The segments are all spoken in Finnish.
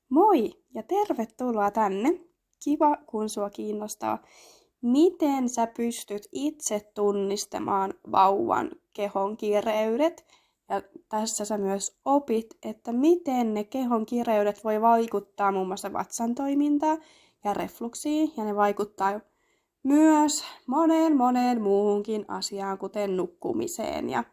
Moi ja tervetuloa tänne. Kiva, kun sua kiinnostaa, miten sä pystyt itse tunnistamaan vauvan kehon kireydet. Ja tässä sä myös opit, että miten ne kehon kireydet voi vaikuttaa muun muassa vatsan toimintaan ja refluksiin. Ja ne vaikuttaa myös moneen muuhunkin asiaan, kuten nukkumiseen ja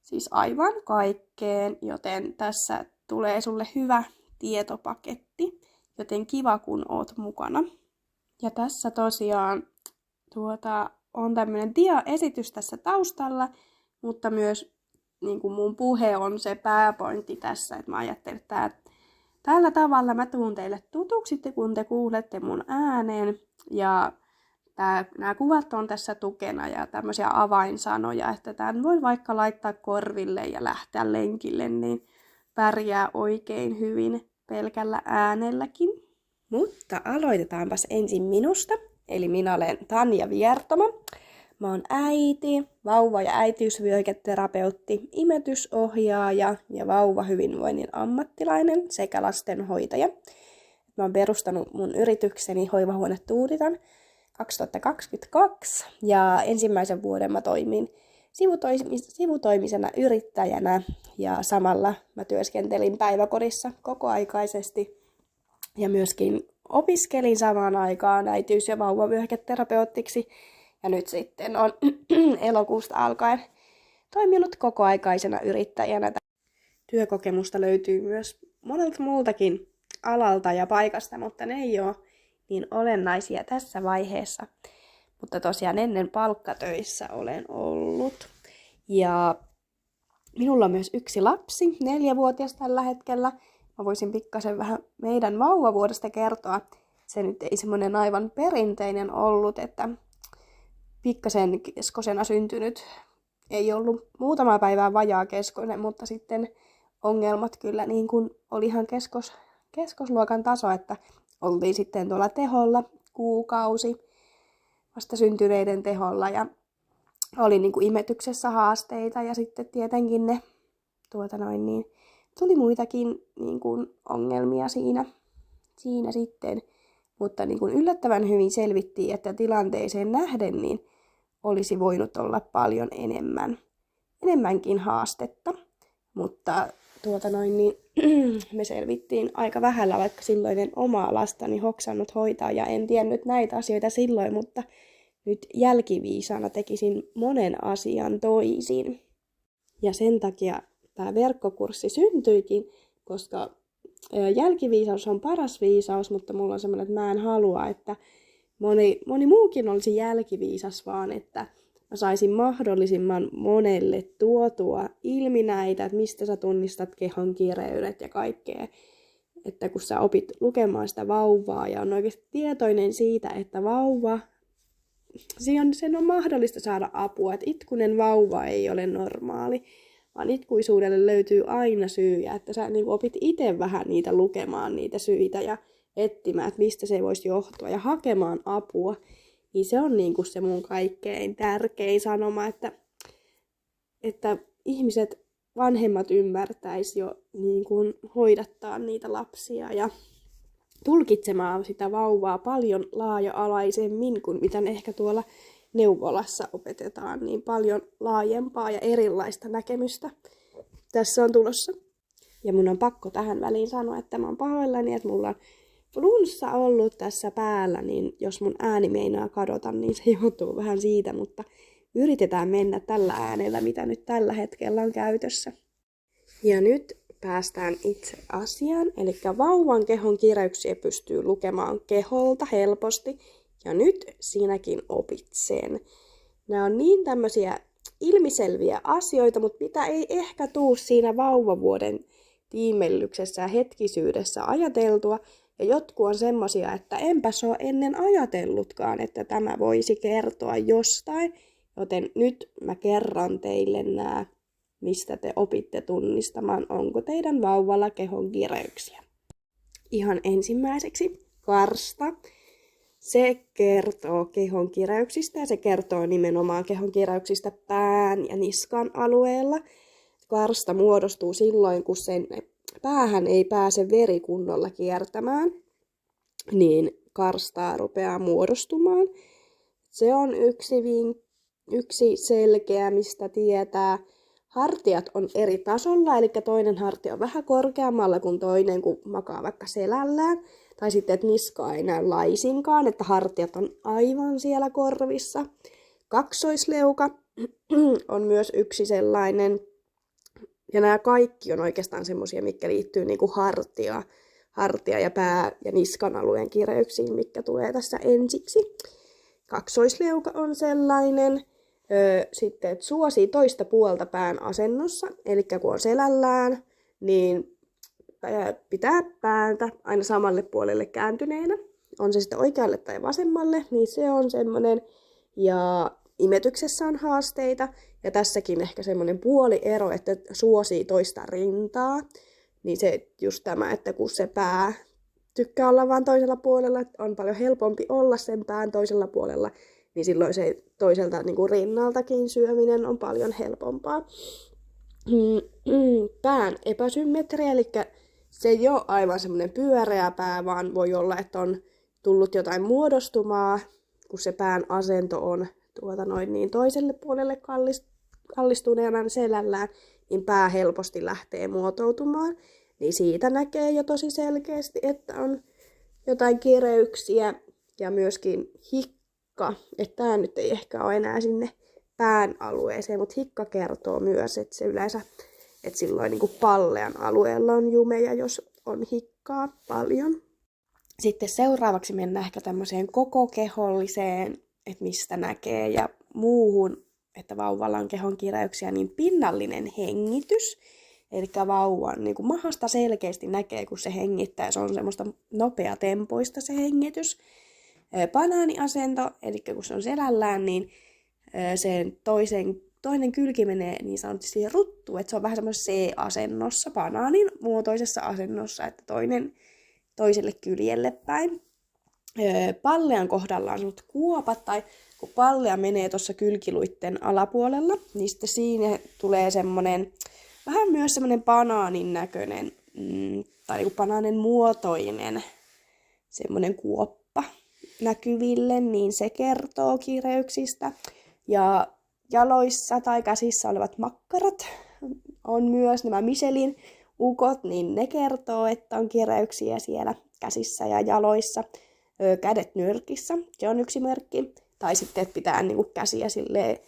siis aivan kaikkeen. Joten tässä tulee sulle hyvä tietopaketti, joten kiva kun oot mukana. Ja tässä tosiaan on tämmönen dia-esitys tässä taustalla, mutta myös niin kuin mun puhe on se pääpointti tässä, että mä ajattelin, että tällä tavalla mä tuun teille tutuksi, kun te kuulette mun ääneen, ja nämä kuvat on tässä tukena ja tämmöisiä avainsanoja, että tämän voi vaikka laittaa korville ja lähteä lenkille, niin pärjää oikein hyvin pelkällä äänelläkin. Mutta aloitetaanpas ensin minusta. Eli minä olen Tanja Viertomo. Mä oon äiti, vauva- ja äitiysvyöhyketerapeutti, imetysohjaaja ja vauvahyvinvoinnin ammattilainen sekä lastenhoitaja. Mä oon perustanut mun yritykseni Hoivahuone Tuulitan 2022 ja ensimmäisen vuoden mä toimin sivutoimisena yrittäjänä ja samalla mä työskentelin päiväkodissa kokoaikaisesti ja myöskin opiskelin samaan aikaan äitiys- ja vauvavyöhyketerapeuttiksi ja nyt sitten on elokuusta alkaen toiminut kokoaikaisena yrittäjänä. Työkokemusta löytyy myös monelta muultakin alalta ja paikasta, mutta ne ei ole niin olennaisia tässä vaiheessa. Mutta tosiaan ennen palkkatöissä olen ollut. Ja minulla on myös yksi lapsi, 4-vuotias tällä hetkellä. Mä voisin pikkasen vähän meidän vauvavuodesta kertoa. Se nyt ei semmoinen aivan perinteinen ollut, että pikkasen keskosena syntynyt. Ei ollut muutama päivää vajaa keskonen, mutta sitten ongelmat kyllä niin kuin oli ihan keskosluokan taso, että oltiin sitten tuolla teholla kuukausi vasta syntyneiden teholla ja oli niin kuin imetyksessä haasteita ja sitten tietenkin ne tuli muitakin niin kuin ongelmia siinä sitten, mutta niin kuin yllättävän hyvin selvittiin, että tilanteeseen nähden niin olisi voinut olla paljon enemmänkin haastetta, mutta me selvittiin aika vähällä, vaikka silloin en omaa lastani hoksannut hoitaa ja en tiennyt näitä asioita silloin, mutta nyt jälkiviisaana tekisin monen asian toisin. Ja sen takia tämä verkkokurssi syntyikin, koska jälkiviisaus on paras viisaus, mutta mulla on semmoinen, että mä en halua, että moni muukin olisi jälkiviisas, vaan että mä saisin mahdollisimman monelle tuotua ilmi näitä, että mistä sä tunnistat kehon kireydet ja kaikkea. Että kun sä opit lukemaan sitä vauvaa ja on oikeasti tietoinen siitä, että sen on mahdollista saada apua. Että itkunen vauva ei ole normaali, vaan itkuisuudelle löytyy aina syy. Ja että sä niin opit itse vähän niitä lukemaan, niitä syitä ja etsimään, että mistä se voisi johtua ja hakemaan apua. Niin se on niin kuin se mun kaikkein tärkein sanoma, että ihmiset, vanhemmat ymmärtäisi jo niin kuin hoidattaa niitä lapsia ja tulkitsemaan sitä vauvaa paljon laaja-alaisemmin kuin mitä ehkä tuolla neuvolassa opetetaan, niin paljon laajempaa ja erilaista näkemystä tässä on tulossa. Ja mun on pakko tähän väliin sanoa, että mä oon pahoillani, että mulla on flunssa ollut tässä päällä, niin jos mun ääni meinaa kadota, niin se johtuu vähän siitä, mutta yritetään mennä tällä äänellä, mitä nyt tällä hetkellä on käytössä. Ja nyt päästään itse asiaan, eli vauvan kehon kireyksiä pystyy lukemaan keholta helposti, ja nyt sinäkin opit sen. Nämä on niin tämmöisiä ilmiselviä asioita, mutta mitä ei ehkä tuu siinä vauvavuoden tiimellyksessä ja hetkisyydessä ajateltua, ja jotkut on semmosia, että enpäs ole ennen ajatellutkaan, että tämä voisi kertoa jostain. Joten nyt mä kerron teille nämä, mistä te opitte tunnistamaan, onko teidän vauvalla kehon kireyksiä. Ihan ensimmäiseksi karsta. Se kertoo kehon kireyksistä ja se kertoo nimenomaan kehon kireyksistä pään ja niskan alueella. Karsta muodostuu silloin, kun sen päähän ei pääse veri kunnolla kiertämään, niin karstaa rupeaa muodostumaan. Se on yksi selkeä, mistä tietää. Hartiat on eri tasolla, eli toinen hartia on vähän korkeammalla kuin toinen, kun makaa vaikka selällään. Tai sitten, että niska ei näy laisinkaan, että hartiat on aivan siellä korvissa. Kaksoisleuka on myös yksi sellainen. Ja nämä kaikki on oikeastaan semmoisia, mitkä liittyy niin kuin hartia ja pää- ja niskan alueen kireyksiin, mitkä tulee tässä ensiksi. Kaksoisleuka on sellainen. Sitten, että suosii toista puolta pään asennossa, eli kun on selällään, niin pitää päätä aina samalle puolelle kääntyneenä. On se sitten oikealle tai vasemmalle, niin se on semmoinen. Ja imetyksessä on haasteita, ja tässäkin ehkä semmoinen puoliero, että suosii toista rintaa. Niin se just tämä, että kun se pää tykkää olla vaan toisella puolella, on paljon helpompi olla sen pään toisella puolella, niin silloin se toiselta niin kuin rinnaltakin syöminen on paljon helpompaa. Pään epäsymmetria, eli se ei ole aivan semmoinen pyöreä pää, vaan voi olla, että on tullut jotain muodostumaa, kun se pään asento on niin toiselle puolelle kallistuneena selällään, niin pää helposti lähtee muotoutumaan. Niin siitä näkee jo tosi selkeästi, että on jotain kireyksiä ja myöskin hikka. Että tämä nyt ei ehkä ole enää sinne pään alueeseen, mutta hikka kertoo myös, että se yleensä, että silloin niin kuin pallean alueella on jumeja, jos on hikkaa paljon. Sitten seuraavaksi mennään ehkä tämmöiseen koko keholliseen, että mistä näkee ja muuhun, että vauvalla on kehon kireyksiä, niin pinnallinen hengitys. Eli vauvan niin kuin mahasta selkeästi näkee, kun se hengittää. Se on semmoista nopeatempoista se hengitys. Banaaniasento, eli kun se on selällään, niin sen toinen kylki menee niin sanotusti ruttuun. Että se on vähän semmoisessa C-asennossa, banaanin muotoisessa asennossa, että toinen toiselle kyljelle päin. Pallean kohdalla on semmoiset kuopat, tai kun pallea menee tuossa kylkiluitten alapuolella, niin sitten siinä tulee semmoinen vähän myös semmoinen banaanin näköinen, tai niin kuin banaanin muotoinen semmoinen kuoppa näkyville, niin se kertoo kireyksistä. Ja jaloissa tai käsissä olevat makkarat on myös nämä Michelin ukot, niin ne kertoo, että on kireyksiä siellä käsissä ja jaloissa. Kädet nyrkissä, se on yksi merkki. Tai sitten, että pitää niin kuin käsiä silleen,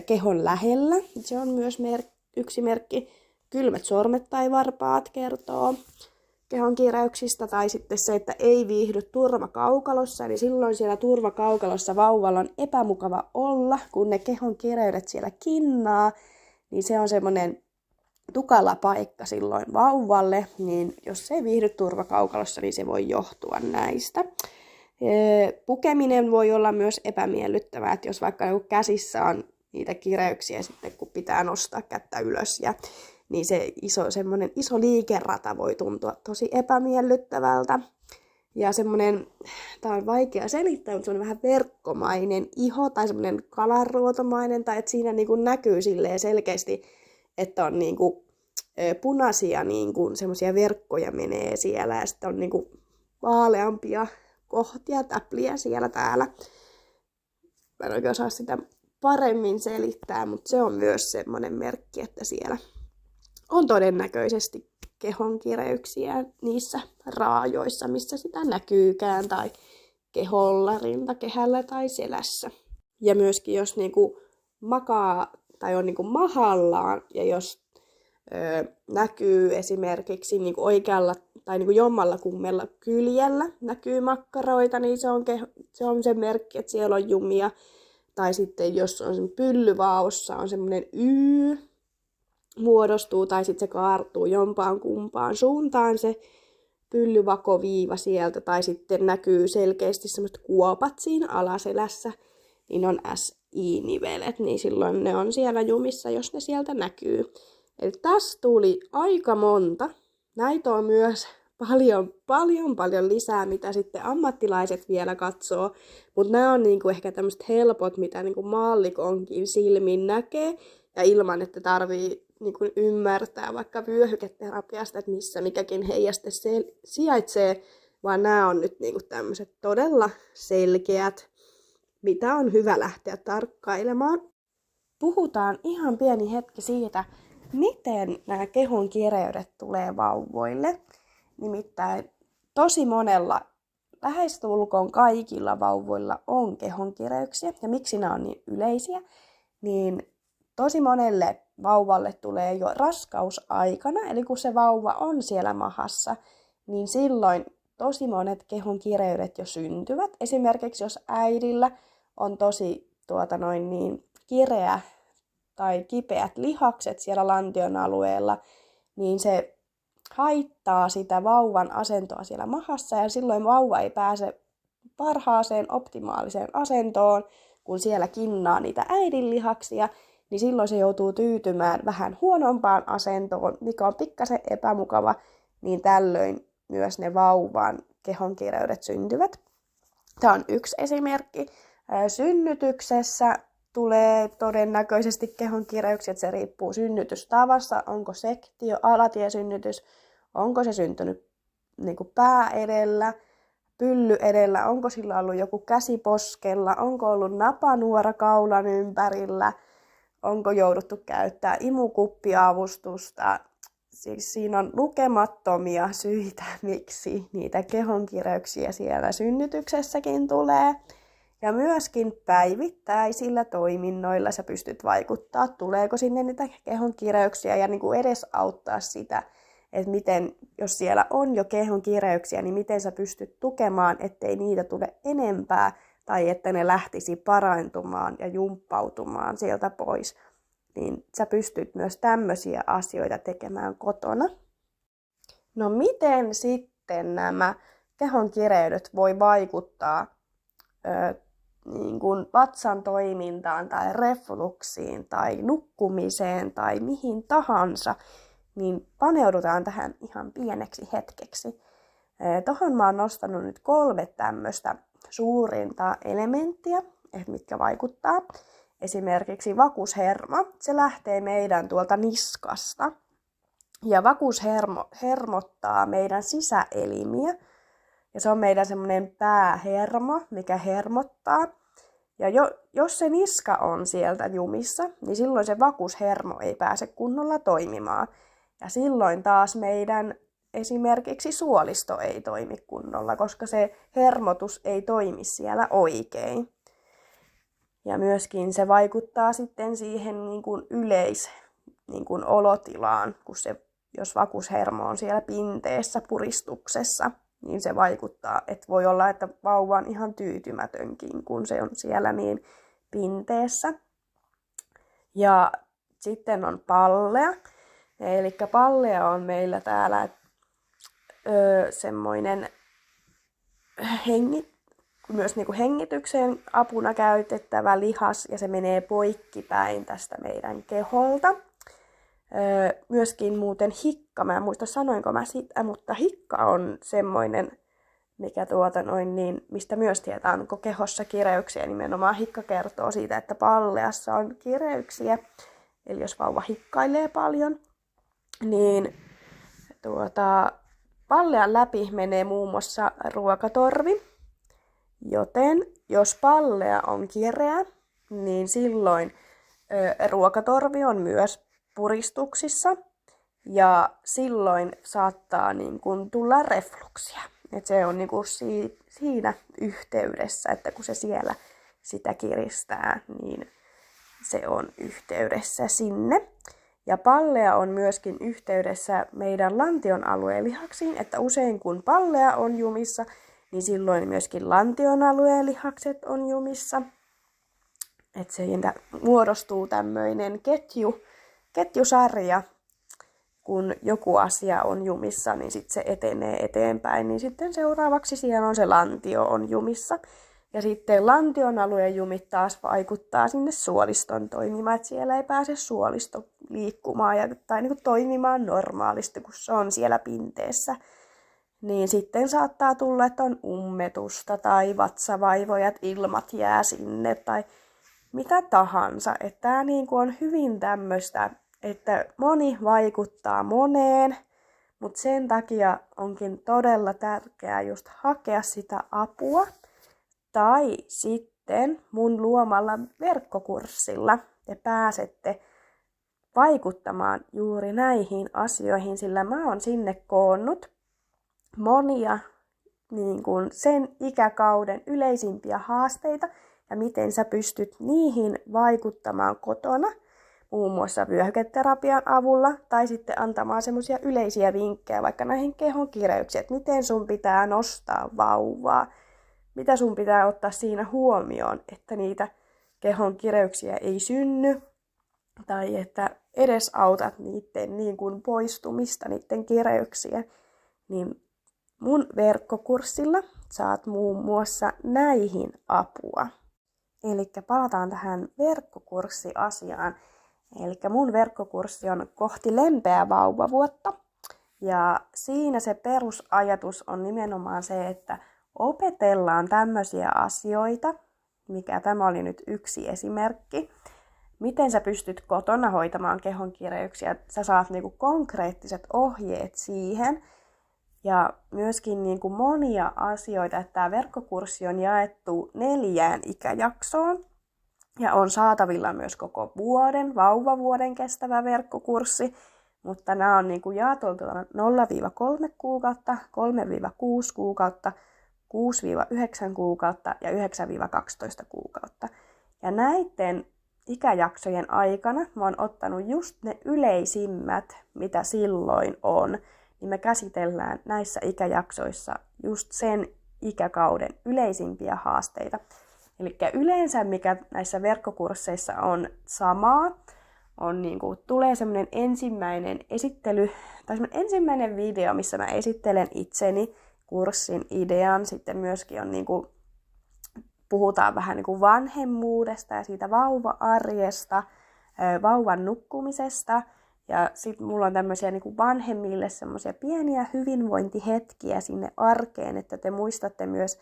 kehon lähellä, se on myös yksi merkki. Kylmät sormet tai varpaat kertoo kehon kireyksistä. Tai sitten se, että ei viihdy turvakaukalossa. Eli silloin siellä turvakaukalossa vauvalla on epämukava olla, kun ne kehon kireydet siellä kinnaa. Niin se on semmoinen tukala paikka silloin vauvalle. Niin jos se ei viihdy turvakaukalossa, niin se voi johtua näistä. Pukeminen voi olla myös epämiellyttävää, että jos vaikka käsissä on niitä kireyksiä sitten, kun pitää nostaa kättä ylös, niin se semmoinen iso liikerata voi tuntua tosi epämiellyttävältä. Ja semmoinen, tää on vaikea selittää, mutta se on vähän verkkomainen iho tai semmoinen kalanruotomainen, tai että siinä niin kuin näkyy silleen selkeästi, että on niin kuin punaisia niin kuin semmoisia verkkoja menee siellä ja sitten on niin kuin vaaleampia kohtia, täpliä siellä täällä. Mä en oikein osaa sitä paremmin selittää, mutta se on myös semmoinen merkki, että siellä on todennäköisesti kehon kireyksiä niissä raajoissa, missä sitä näkyykään, tai keholla, rintakehällä tai selässä. Ja myöskin jos niinku makaa tai on niinku mahallaan, ja jos näkyy esimerkiksi niinku oikealla tai niinku jommalla kummella kyljellä näkyy makkaroita, niin se on se merkki, että siellä on jumia. Tai sitten jos on sen pyllyvaossa on semmoinen Y muodostuu, tai sitten se kaartuu jompaan kumpaan suuntaan se pyllyvakoviiva sieltä, tai sitten näkyy selkeästi semmoiset kuopat siinä alaselässä, niin on SI-nivelet, niin silloin ne on siellä jumissa, jos ne sieltä näkyy. Eli tässä tuli aika monta. Näitä on myös paljon lisää, mitä sitten ammattilaiset vielä katsoo. Mutta nämä on niinku ehkä tämmöiset helpot, mitä niinku maallikonkin silmin näkee. Ja ilman, että tarvii niin kuin ymmärtää vaikka vyöhyketerapiasta, että missä mikäkin heijaste sijaitsee, vaan nämä on nyt niin kuin tämmöiset todella selkeät, mitä on hyvä lähteä tarkkailemaan. Puhutaan ihan pieni hetki siitä, miten nämä kehon kireydet tulee vauvoille. Nimittäin tosi monella, lähestulkoon kaikilla vauvoilla on kehonkireyksiä. Ja miksi nämä on niin yleisiä? Niin tosi monelle vauvalle tulee jo raskausaikana, eli kun se vauva on siellä mahassa, niin silloin tosi monet kehonkireydet jo syntyvät. Esimerkiksi jos äidillä on tosi kireä tai kipeät lihakset siellä lantion alueella, niin se haittaa sitä vauvan asentoa siellä mahassa ja silloin vauva ei pääse parhaaseen optimaaliseen asentoon, kun siellä kinnaa niitä äidin lihaksia, niin silloin se joutuu tyytymään vähän huonompaan asentoon, mikä on pikkasen epämukava, niin tällöin myös ne vauvan kehonkireydet syntyvät. Tämä on yksi esimerkki. Synnytyksessä tulee todennäköisesti kehonkireyksiä, että se riippuu synnytystavassa, onko sektio, alatiesynnytys, onko se syntynyt niin kuin pää edellä, pylly edellä, onko sillä ollut joku käsi poskella, onko ollut napanuora kaulan ympärillä, onko jouduttu käyttää imukuppiavustusta. Siis siinä on lukemattomia syitä, miksi niitä kehonkireyksiä siellä synnytyksessäkin tulee. Ja myöskin päivittäisillä toiminnoilla sä pystyt vaikuttaa, tuleeko sinne niitä kehonkireyksiä ja niin kuin edesauttaa sitä, että miten, jos siellä on jo kehonkireyksiä, niin miten sä pystyt tukemaan, ettei niitä tule enempää tai että ne lähtisi parantumaan ja jumppautumaan sieltä pois. Niin sä pystyt myös tämmöisiä asioita tekemään kotona. No miten sitten nämä kehonkireydet voi vaikuttaa niin kuin vatsan toimintaan tai refluksiin tai nukkumiseen tai mihin tahansa, niin paneudutaan tähän ihan pieneksi hetkeksi. Tuohon mä oon nostanut nyt 3 tämmöistä suurinta elementtiä, mitkä vaikuttaa. Esimerkiksi vakushermo, se lähtee meidän tuolta niskasta. Ja vakushermo hermottaa meidän sisäelimiä. Ja se on meidän semmoinen päähermo, mikä hermottaa. Ja jos se niska on sieltä jumissa, niin silloin se vakushermo ei pääse kunnolla toimimaan. Ja silloin taas meidän esimerkiksi suolisto ei toimi kunnolla, koska se hermotus ei toimi siellä oikein. Ja myöskin se vaikuttaa sitten siihen niin kuin olotilaan, kun jos vakushermo on siellä pinteessä, puristuksessa, niin se vaikuttaa, että voi olla, että vauva on ihan tyytymätönkin, kun se on siellä niin pinteessä. Ja sitten on pallea. Eli pallea on meillä täällä semmoinen myös niin kuin hengitykseen apuna käytettävä lihas, ja se menee poikkipäin tästä meidän keholta. Myöskin muuten hikka, mä en muista sanoinko mä sitä, mutta hikka on semmoinen, mikä mistä myös tietää, onko kehossa kireyksiä. Nimenomaan hikka kertoo siitä, että palleassa on kireyksiä. Eli jos vauva hikkailee paljon, niin pallean läpi menee muun muassa ruokatorvi. Joten jos pallea on kireä, niin silloin ruokatorvi on myös puristuksissa ja silloin saattaa niin kuin tulla refluksia. Et se on niin kuin siinä yhteydessä, että kun se siellä sitä kiristää, niin se on yhteydessä sinne. Ja pallea on myöskin yhteydessä meidän lantion alueen lihaksiin, että usein kun pallea on jumissa, niin silloin myöskin lantion alueen lihakset on jumissa. Että siitä muodostuu tämmöinen ketjusarja, kun joku asia on jumissa, niin sitten se etenee eteenpäin, niin sitten seuraavaksi siellä on se lantio on jumissa. Ja sitten lantion alueen jumit taas vaikuttaa sinne suoliston toimimaan, että siellä ei pääse suolisto liikkumaan tai niin kuin toimimaan normaalisti, kun se on siellä pinteessä. Niin sitten saattaa tulla, että on ummetusta tai vatsavaivoja, että ilmat jää sinne tai mitä tahansa. Että tämä niin kuin on hyvin tämmöistä, että moni vaikuttaa moneen, mutta sen takia onkin todella tärkeää just hakea sitä apua. Tai sitten mun luomalla verkkokurssilla te pääsette vaikuttamaan juuri näihin asioihin, sillä mä oon sinne koonnut monia niin kuin sen ikäkauden yleisimpiä haasteita ja miten sä pystyt niihin vaikuttamaan kotona, muun muassa vyöhyketerapian avulla, tai sitten antamaan semmoisia yleisiä vinkkejä vaikka näihin kehon kireyksiin, että miten sun pitää nostaa vauvaa, mitä sun pitää ottaa siinä huomioon, että niitä kehon kireyksiä ei synny, tai että edesautat niiden niin kuin poistumista, niiden kireyksiä, niin mun verkkokurssilla saat muun muassa näihin apua. Eli palataan tähän verkkokurssiasiaan. Eli mun verkkokurssi on kohti lempeää vauvavuotta. Ja siinä se perusajatus on nimenomaan se, että opetellaan tämmöisiä asioita, mikä tämä oli nyt yksi esimerkki, miten sä pystyt kotona hoitamaan kehon kireyksiä. Sä saat niinku konkreettiset ohjeet siihen. Ja myöskin niinku monia asioita, että tämä verkkokurssi on jaettu 4 ikäjaksoon. Ja on saatavilla myös koko vuoden, vauvavuoden kestävä verkkokurssi. Mutta nämä on niinku jaetulta 0-3 kuukautta, 3-6 kuukautta, 6-9 kuukautta ja 9-12 kuukautta. Ja näiden ikäjaksojen aikana mä oon ottanut just ne yleisimmät, mitä silloin on. Niin me käsitellään näissä ikäjaksoissa just sen ikäkauden yleisimpiä haasteita. Eli yleensä mikä näissä verkkokursseissa on samaa, on tulee semmoinen ensimmäinen esittely, tai semmoinen ensimmäinen video, missä mä esittelen itseni, kurssin idean. Sitten myöskin on puhutaan vähän vanhemmuudesta ja siitä vauva-arjesta, vauvan nukkumisesta. Ja sitten mulla on tämmöisiä vanhemmille semmoisia pieniä hyvinvointihetkiä sinne arkeen, että te muistatte myös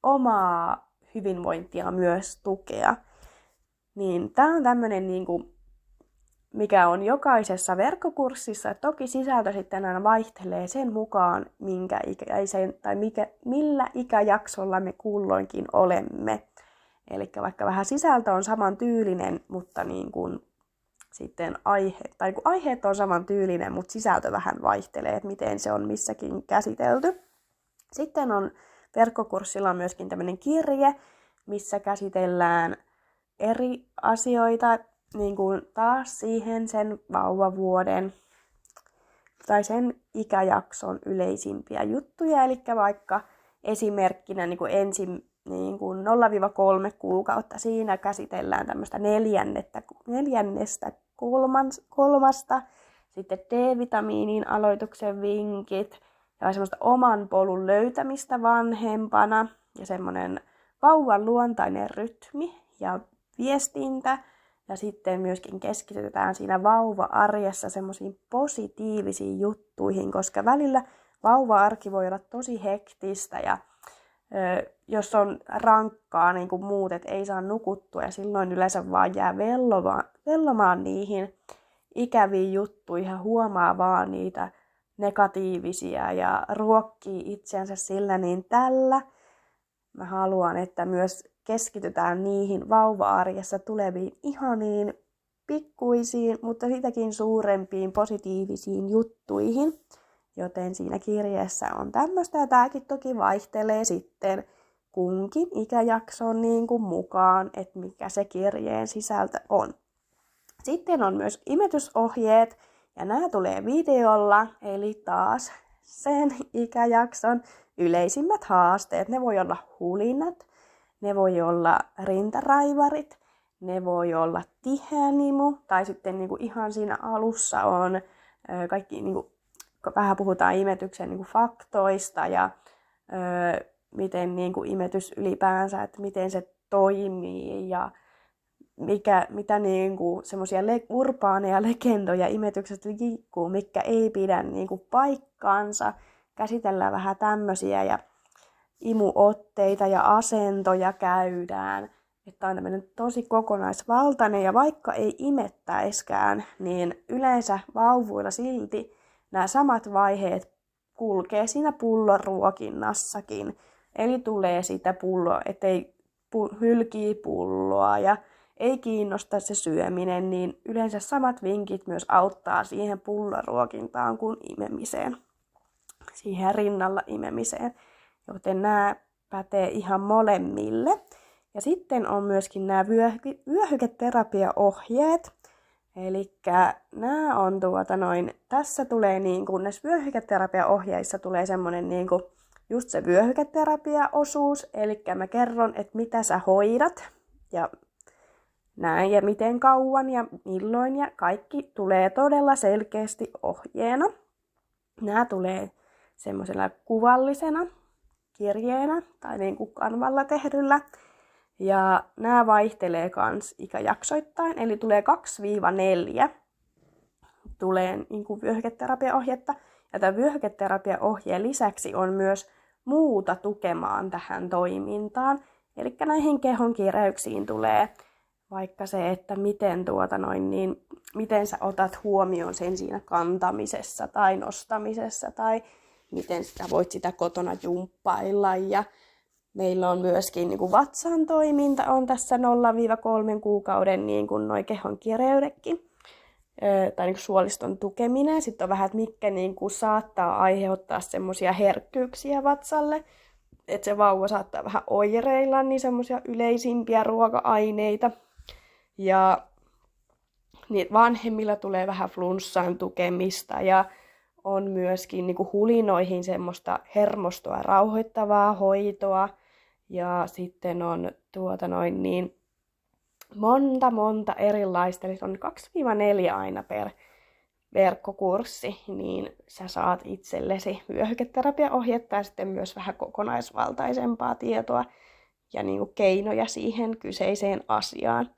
omaa hyvinvointia myös tukea. Niin tää on tämmönen mikä on jokaisessa verkkokurssissa. Toki sisältö sitten aina vaihtelee sen mukaan, minkä ikäisen tai millä ikäjaksolla me kulloinkin olemme. Eli vaikka vähän sisältö on samantyylinen, mutta sitten aiheet on samantyylinen, mutta sisältö vähän vaihtelee, että miten se on missäkin käsitelty. Sitten on verkkokurssilla myöskin tämmöinen kirje, missä käsitellään eri asioita, taas siihen sen vauvavuoden tai sen ikäjakson yleisimpiä juttuja. Eli vaikka esimerkkinä ensin 0-3 kuukautta siinä käsitellään tämmöistä neljännestä kolmasta, sitten D-vitamiinin aloituksen vinkit ja semmoista oman polun löytämistä vanhempana ja semmoinen vauvan luontainen rytmi ja viestintä. Ja sitten myöskin keskitytään siinä vauva-arjessa semmoisiin positiivisiin juttuihin, koska välillä vauva-arki voi olla tosi hektistä ja jos on rankkaa niin kuin muut, että ei saa nukuttua ja silloin yleensä vaan jää vellomaan niihin ikäviin juttuihin ja huomaa vaan niitä negatiivisia ja ruokkii itseänsä sillä, niin tällä mä haluan, että myös keskitytään niihin vauva-arjessa tuleviin ihaniin, pikkuisiin, mutta sitäkin suurempiin positiivisiin juttuihin. Joten siinä kirjeessä on tämmöistä, ja tämäkin toki vaihtelee sitten kunkin ikäjakson mukaan, että mikä se kirjeen sisältö on. Sitten on myös imetysohjeet, ja nämä tulee videolla, eli taas sen ikäjakson yleisimmät haasteet. Ne voi olla hulinat, ne voi olla rintaraivarit, ne voi olla tiheä nimu, tai sitten ihan siinä alussa on kaikki, vähän puhutaan imetyksen faktoista ja miten imetys ylipäänsä, että miten se toimii ja mitä semmoisia urbaaneja legendoja imetyksestä liikkuu, mikä ei pidä paikkaansa. Käsitellään vähän tämmöisiä ja imuotteita ja asentoja käydään. että on tämmöinen tosi kokonaisvaltainen, ja vaikka ei imettäiskään, niin yleensä vauvuilla silti nämä samat vaiheet kulkee siinä pulloruokinnassakin. Eli tulee sitä pulloa, ettei hylkii pulloa ja ei kiinnosta se syöminen, niin yleensä samat vinkit myös auttaa siihen pulloruokintaan kuin imemiseen. Siihen rinnalla imemiseen. Joten nämä pätee ihan molemmille. Ja sitten on myöskin nämä vyöhyketerapiaohjeet. Eli nämä on tässä tulee näissä vyöhyketerapiaohjeissa tulee semmoinen just se vyöhyketerapiaosuus. Eli mä kerron, että mitä sä hoidat ja näin ja miten kauan ja milloin ja kaikki tulee todella selkeästi ohjeena. Nämä tulee semmoisella kuvallisena kirjeenä tai kanvalla tehdyllä. Ja nämä vaihtelee kans ikäjaksoittain, eli tulee 2-4 tulee vyöhyketerapiaohjetta. Ja tämän vyöhyketerapiaohjeen lisäksi on myös muuta tukemaan tähän toimintaan. Eli näihin kehon kireyksiin tulee vaikka se, että miten sä otat huomioon sen siinä kantamisessa tai nostamisessa tai miten sä voit sitä kotona jumppailla. Ja meillä on myöskin vatsan toiminta on tässä 0-3 kuukauden noi kehon kireydekin tai suoliston tukeminen. Sitten on vähän, että mitkä saattaa aiheuttaa semmoisia herkkyyksiä vatsalle, että se vauva saattaa vähän oireilla, niin semmoisia yleisimpiä ruoka-aineita. Ja niin vanhemmilla tulee vähän flunssan tukemista ja on myöskin hulinoihin semmoista hermostoa rauhoittavaa hoitoa. Ja sitten on monta erilaista, eli on 2-4 aina per verkkokurssi, niin sä saat itsellesi vyöhyketerapiaohjetta ja sitten myös vähän kokonaisvaltaisempaa tietoa ja keinoja siihen kyseiseen asiaan.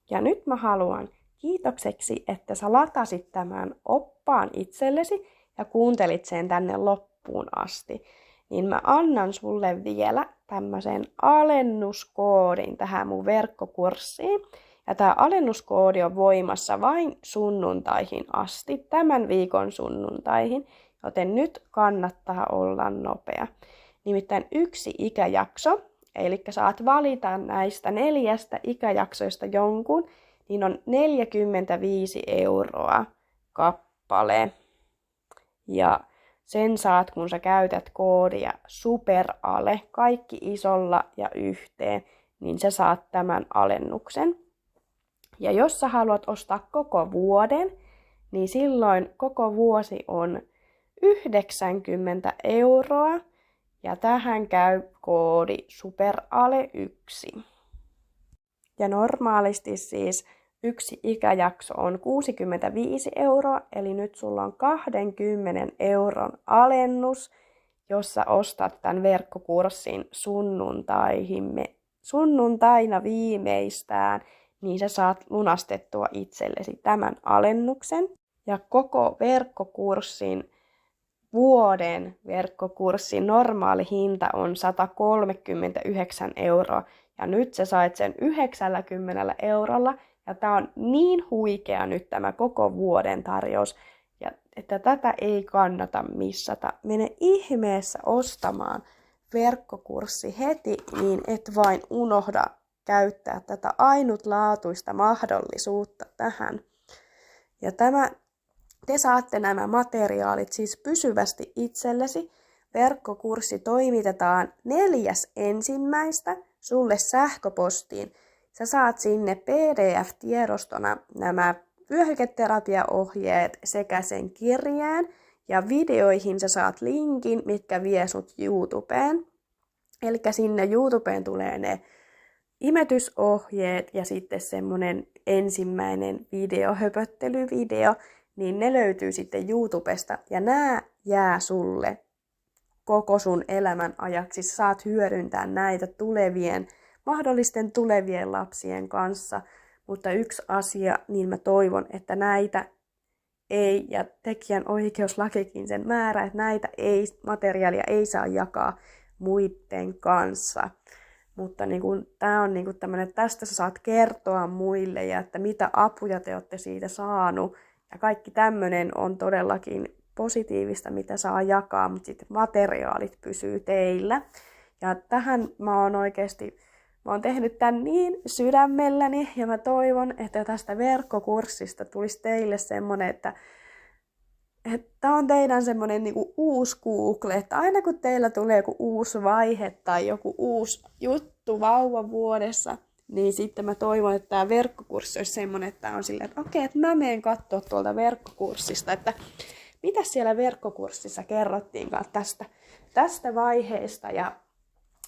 Ja nyt mä haluan kiitokseksi, että sä latasit tämän oppaan itsellesi ja kuuntelit sen tänne loppuun asti. Niin mä annan sulle vielä tämmöisen alennuskoodin tähän mun verkkokurssiin. Ja tää alennuskoodi on voimassa vain sunnuntaihin asti, tämän viikon sunnuntaihin, joten nyt kannattaa olla nopea. Nimittäin 1 ikäjakso, eli saat valita näistä 4 ikäjaksoista jonkun, niin on 45 € kappale. Ja sen saat, kun sä käytät koodia SUPERALE, kaikki isolla ja yhteen, niin sä saat tämän alennuksen. Ja jos sä haluat ostaa koko vuoden, niin silloin koko vuosi on 90 €. Ja tähän käy koodi SUPERALE1. Ja normaalisti siis 1 ikäjakso on 65 €, eli nyt sulla on 20 € alennus, jos sä ostat tämän verkkokurssin sunnuntaina viimeistään, niin sä saat lunastettua itsellesi tämän alennuksen. Ja koko vuoden verkkokurssin normaali hinta on 139 €, ja nyt sä sait sen 90 €, ja tää on niin huikea nyt tämä koko vuoden tarjous, ja että tätä ei kannata missata. Mene ihmeessä ostamaan verkkokurssi heti, niin et vain unohda käyttää tätä ainutlaatuista mahdollisuutta tähän. Ja te saatte nämä materiaalit siis pysyvästi itsellesi. Verkkokurssi toimitetaan 4.1. sulle sähköpostiin. Sä saat sinne PDF-tiedostona nämä vyöhyketerapiaohjeet sekä sen kirjeen. Ja videoihin sä saat linkin, mitkä vie sut YouTubeen. Eli sinne YouTubeen tulee ne imetysohjeet ja sitten semmonen ensimmäinen höpöttelyvideo, niin ne löytyy sitten YouTubesta ja nämä jää sulle koko sun elämän ajaksi. Sä saat hyödyntää näitä mahdollisten tulevien lapsien kanssa, mutta yksi asia, niin mä toivon, että näitä ei, ja tekijän oikeuslakikin sen määrä, että materiaalia ei saa jakaa muiden kanssa. Mutta niin kun, tää on niin kun tämmönen, että tästä sä saat kertoa muille ja että mitä apuja te olette siitä saanut. Ja kaikki tämmönen on todellakin positiivista, mitä saa jakaa, mutta sitten materiaalit pysyy teillä. Ja tähän mä oon tehnyt tän niin sydämelläni ja mä toivon, että tästä verkkokurssista tulisi teille semmonen, että on teidän semmonen niinku uusi Google, että aina kun teillä tulee joku uusi vaihe tai joku uusi juttu vauvavuodessa, niin sitten mä toivon, että tämä verkkokurssi olisi semmonen, että on silleen, että okei, että mä menen katsoa tuolta verkkokurssista, että mitä siellä verkkokurssissa kerrottiinkaan tästä vaiheesta ja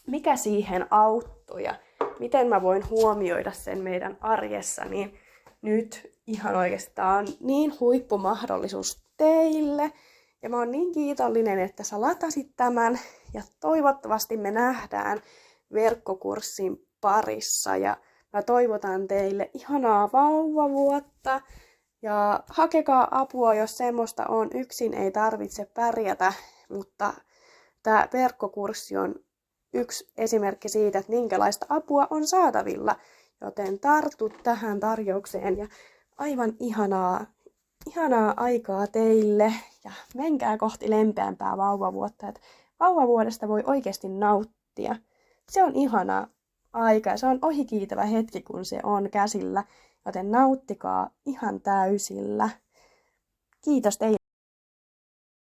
mikä siihen auttoi ja miten mä voin huomioida sen meidän arjessa, niin nyt ihan oikeasti tää on niin huippumahdollisuus teille. Ja mä oon niin kiitollinen, että sä latasit tämän ja toivottavasti me nähdään verkkokurssin parissa ja mä toivotan teille ihanaa vauvavuotta ja hakekaa apua, jos semmoista on. Yksin ei tarvitse pärjätä, mutta tämä verkkokurssi on yksi esimerkki siitä, että minkälaista apua on saatavilla, joten tartu tähän tarjoukseen ja aivan ihanaa aikaa teille ja menkää kohti lempeämpää vauvavuotta, että vauvavuodesta voi oikeasti nauttia. Se on ihanaa aika ja se on ohikiitävä hetki, kun se on käsillä, joten nauttikaa ihan täysillä. Kiitos teille.